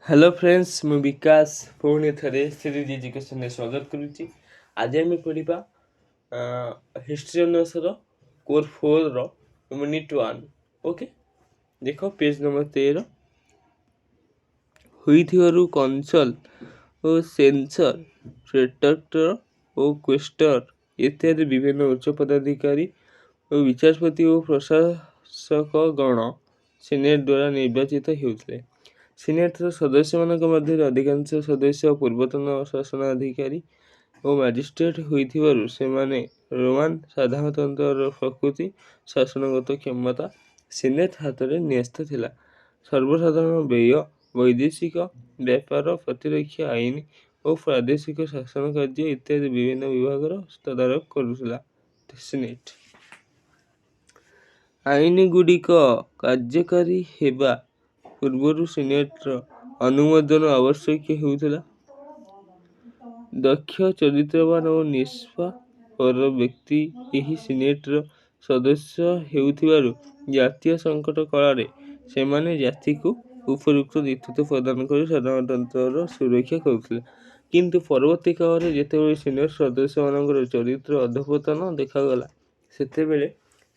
Hello friends, ମୁଁ ବିକାଶ ପୁଣି ଥରେ ସିରିଜ୍ ଏଜୁକେସନରେ ସ୍ୱାଗତ କରୁଛି। ଆଜି ଆମେ ପଢ଼ିବା ହିଷ୍ଟ୍ରି ଅନର୍ସର କୋର୍ 4ର ୟୁନିଟ୍ 1। ଓକେ, ଦେଖ ପେଜ୍ ନମ୍ବର 13। ହୋଇଥିବାରୁ କନସଲ୍ ଓ ସେନ୍ସର, ପ୍ରେଟକ୍ଟର ଓ କ୍ୱେଷ୍ଟର ଇତ୍ୟାଦି ବିଭିନ୍ନ ଉଚ୍ଚ ପଦାଧିକାରୀ ଓ ବିଚାରପତି ଓ ପ୍ରଶାସକଗଣ ସିନେଟ୍ ଦ୍ୱାରା ନିର୍ବାଚିତ ହେଉଥିଲେ। ସିନେଟ୍ର ସଦସ୍ୟମାନଙ୍କ ମଧ୍ୟରେ ଅଧିକାଂଶ ସଦସ୍ୟ ପୂର୍ବତନ ଶାସନାଧିକାରୀ ଓ ମାଜିଷ୍ଟ୍ରେଟ୍ ହୋଇଥିବାରୁ ସେମାନେ ରୋମାନ ସାଧାରଣତନ୍ତ୍ରର ପ୍ରକୃତି ଶାସନଗତ କ୍ଷମତା ସିନେଟ୍ ହାତରେ ନ୍ୟସ୍ତ ଥିଲା। ସର୍ବସାଧାରଣ ବ୍ୟୟ, ବୈଦେଶିକ ବ୍ୟାପାର, ପ୍ରତିରକ୍ଷା ଆଇନ ଓ ପ୍ରାଦେଶିକ ଶାସନ କାର୍ଯ୍ୟ ଇତ୍ୟାଦି ବିଭିନ୍ନ ବିଭାଗର ତଦାରଖ କରୁଥିଲା ସିନେଟ୍। ଆଇନଗୁଡ଼ିକ କାର୍ଯ୍ୟକାରୀ ହେବା ପୂର୍ବରୁ ସିନେଟ୍ର ଅନୁମୋଦନ ଆବଶ୍ୟକ ହେଉଥିଲା। ଦକ୍ଷ, ଚରିତ୍ରବାନ ଓ ନିଷ୍ଠାପର ବ୍ୟକ୍ତି ଏହି ସିନେଟ୍ର ସଦସ୍ୟ ହେଉଥିବାରୁ ଜାତୀୟ ସଙ୍କଟ କାଳରେ ସେମାନେ ଜାତିକୁ ଉପଯୁକ୍ତ ନେତୃତ୍ୱ ପ୍ରଦାନ କରି ସାଧାରଣତନ୍ତ୍ରର ସୁରକ୍ଷା କରୁଥିଲେ। କିନ୍ତୁ ପରବର୍ତ୍ତୀ କାଳରେ ଯେତେବେଳେ ସିନେଟ୍ ସଦସ୍ୟମାନଙ୍କର ଚରିତ୍ର ଅଧପତନ ଦେଖାଗଲା, ସେତେବେଳେ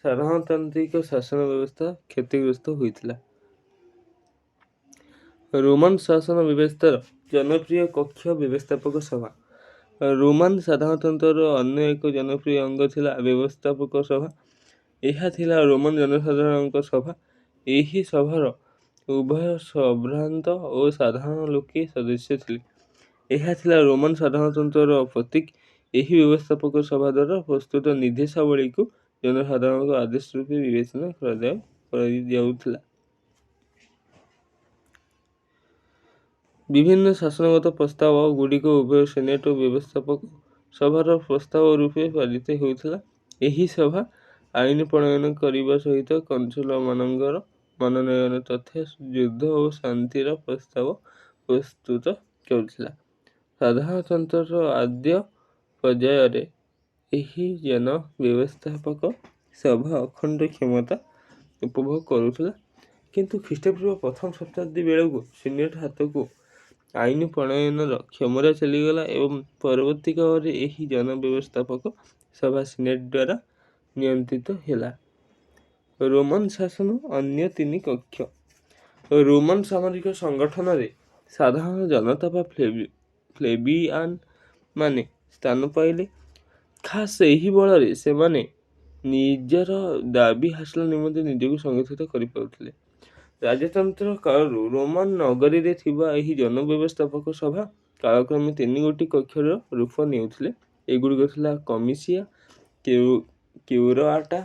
ସାଧାରଣତାନ୍ତ୍ରିକ ଶାସନ ବ୍ୟବସ୍ଥା କ୍ଷତିଗ୍ରସ୍ତ ହୋଇଥିଲା। ରୋମାନ ଶାସନ ବ୍ୟବସ୍ଥାର ଜନପ୍ରିୟ କକ୍ଷ ବ୍ୟବସ୍ଥାପକ ସଭା। ରୋମାନ ସାଧାରଣତନ୍ତ୍ରର ଅନ୍ୟ ଏକ ଜନପ୍ରିୟ ଅଙ୍ଗ ଥିଲା ବ୍ୟବସ୍ଥାପକ ସଭା। ଏହା ଥିଲା ରୋମାନ ଜନସାଧାରଣଙ୍କ ସଭା। ଏହି ସଭାର ଉଭୟ ସମ୍ଭ୍ରାନ୍ତ ଓ ସାଧାରଣ ଲୋକେ ସଦସ୍ୟ ଥିଲେ। ଏହା ଥିଲା ରୋମାନ ସାଧାରଣତନ୍ତ୍ରର ପ୍ରତୀକ। ଏହି ବ୍ୟବସ୍ଥାପକ ସଭା ଦ୍ୱାରା ପ୍ରସ୍ତୁତ ନିର୍ଦ୍ଦେଶାବଳୀକୁ ଜନସାଧାରଣଙ୍କ ଆଦେଶ ରୂପେ ବିବେଚନା କରାଯାଉଥିଲା। ବିଭିନ୍ନ ଶାସନଗତ ପ୍ରସ୍ତାବ ଗୁଡ଼ିକ ଉଭୟ ସିନେଟ୍ ଓ ବ୍ୟବସ୍ଥାପକ ସଭାର ପ୍ରସ୍ତାବ ରୂପେ ପାରିତ ହେଉଥିଲା। ଏହି ସଭା ଆଇନ ପ୍ରଣୟନ କରିବା ସହିତ କନସୁଲମାନଙ୍କର ମନୋନୟନ ତଥା ଯୁଦ୍ଧ ଓ ଶାନ୍ତିର ପ୍ରସ୍ତାବ ପ୍ରସ୍ତୁତ କରୁଥିଲା। ସାଧାରଣତନ୍ତ୍ରର ଆଦ୍ୟ ପର୍ଯ୍ୟାୟରେ ଏହି ଜନ ବ୍ୟବସ୍ଥାପକ ସଭା ଅଖଣ୍ଡ କ୍ଷମତା ଉପଭୋଗ କରୁଥିଲା। କିନ୍ତୁ ଖ୍ରୀଷ୍ଟପୂର୍ବ ପ୍ରଥମ ଶତାବ୍ଦୀ ବେଳକୁ ସିନେଟ୍ ହାତକୁ ଆଇନ ପ୍ରଣୟନର କ୍ଷମତା ଚାଲିଗଲା ଏବଂ ପରବର୍ତ୍ତୀ କାଳରେ ଏହି ଜନ ବ୍ୟବସ୍ଥାପକ ସଭା ସିନେଟ୍ ଦ୍ୱାରା ନିୟନ୍ତ୍ରିତ ହେଲା। ରୋମାନ ଶାସନ ଅନ୍ୟ ତିନି କକ୍ଷ। ରୋମାନ ସାମରିକ ସଂଗଠନରେ ସାଧାରଣ ଜନତା ବା ପ୍ଲେବିଆନ୍ ମାନେ ସ୍ଥାନ ପାଇଲେ। ଖାସ୍ ଏହି ବଳରେ ସେମାନେ ନିଜର ଦାବି ହାସଲ ନିମନ୍ତେ ନିଜକୁ ସଂଗଠିତ କରିପାରୁଥିଲେ। ରାଜତନ୍ତ୍ର କାଳରୁ ରୋମାନ ନଗରୀରେ ଥିବା ଏହି ଜନ ବ୍ୟବସ୍ଥାପକ ସଭା କାଳକ୍ରମେ ତିନିଗୋଟି କକ୍ଷର ରୂପ ନେଉଥିଲେ। ଏଗୁଡ଼ିକ ଥିଲା କମିସିଆ, କ୍ୟୁରାଟା,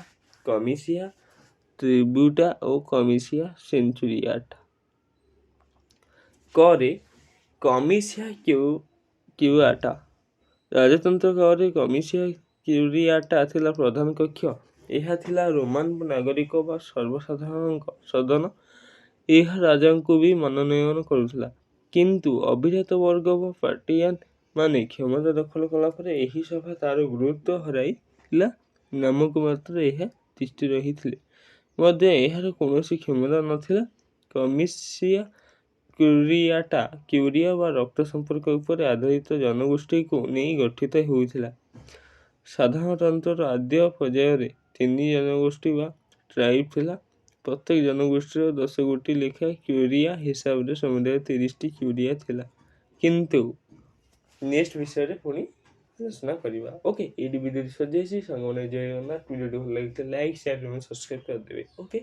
କମିସିଆ ଟ୍ରିବ୍ୟୁଟା ଓ କମିସିଆ ସେଣ୍ଟୁରିଆଟା। କରେ କମିସିଆ କ୍ୟୁରାଟା। ରାଜତନ୍ତ୍ର କାଳରେ କମିସିଆ କ୍ୟୁରିଆଟା ଥିଲା ପ୍ରଧାନ କକ୍ଷ। ଏହା ଥିଲା ରୋମାନ ନାଗରିକ ବା ସର୍ବସାଧାରଣଙ୍କ ସଦନ। ଏହା ରାଜାଙ୍କୁ ବି ମନୋନୟନ କରୁଥିଲା। କିନ୍ତୁ ଅଭିଜାତ ବର୍ଗ ବା ପାର୍ଟିଆନ୍ ମାନେ କ୍ଷମତା ଦଖଲ କଲା ପରେ ଏହି ସଭା ତାର ଗୁରୁତ୍ୱ ହରାଇଥିଲା। ନାମକୁ ମାତ୍ର ଏହା ତିଷ୍ଠି ରହିଥିଲେ ମଧ୍ୟ ଏହାର କୌଣସି କ୍ଷମତା ନଥିଲା। କମିସିଆ କ୍ୟୁରିଆ ବା ରକ୍ତ ସମ୍ପର୍କ ଉପରେ ଆଧାରିତ ଜନଗୋଷ୍ଠୀକୁ ନେଇ ଗଠିତ ହୋଇଥିଲା। ସାଧାରଣତନ୍ତ୍ରର ଆଦ୍ୟ ପର୍ଯ୍ୟାୟରେ ତିନି ଜନଗୋଷ୍ଠୀ ବା ଟ୍ରାଇବ୍ ଥିଲା। ପ୍ରତ୍ୟେକ ଜନଗୋଷ୍ଠୀର 10 ଗୋଟି ଲେଖା କ୍ୟୁରିଆ ହିସାବରେ ସମୁଦାୟ 30ଟି କ୍ୟୁରିଆ ଥିଲା। କିନ୍ତୁ ନେକ୍ସଟ ବିଷୟରେ ପୁଣି ଆଲୋଚନା କରିବା। ଓକେ, ଏଇଠି ଭିଡ଼ିଓଟି ସରିଯାଇଛି। ସାଙ୍ଗମାନେ ଜୟ ଜଗନ୍ନାଥ। ଭିଡ଼ିଓଟି ଭଲ ଲାଗିଥିଲେ ଲାଇକ୍, ସେୟାର ଏବଂ ସବସ୍କ୍ରାଇବ୍ କରିଦେବେ। ଓକେ।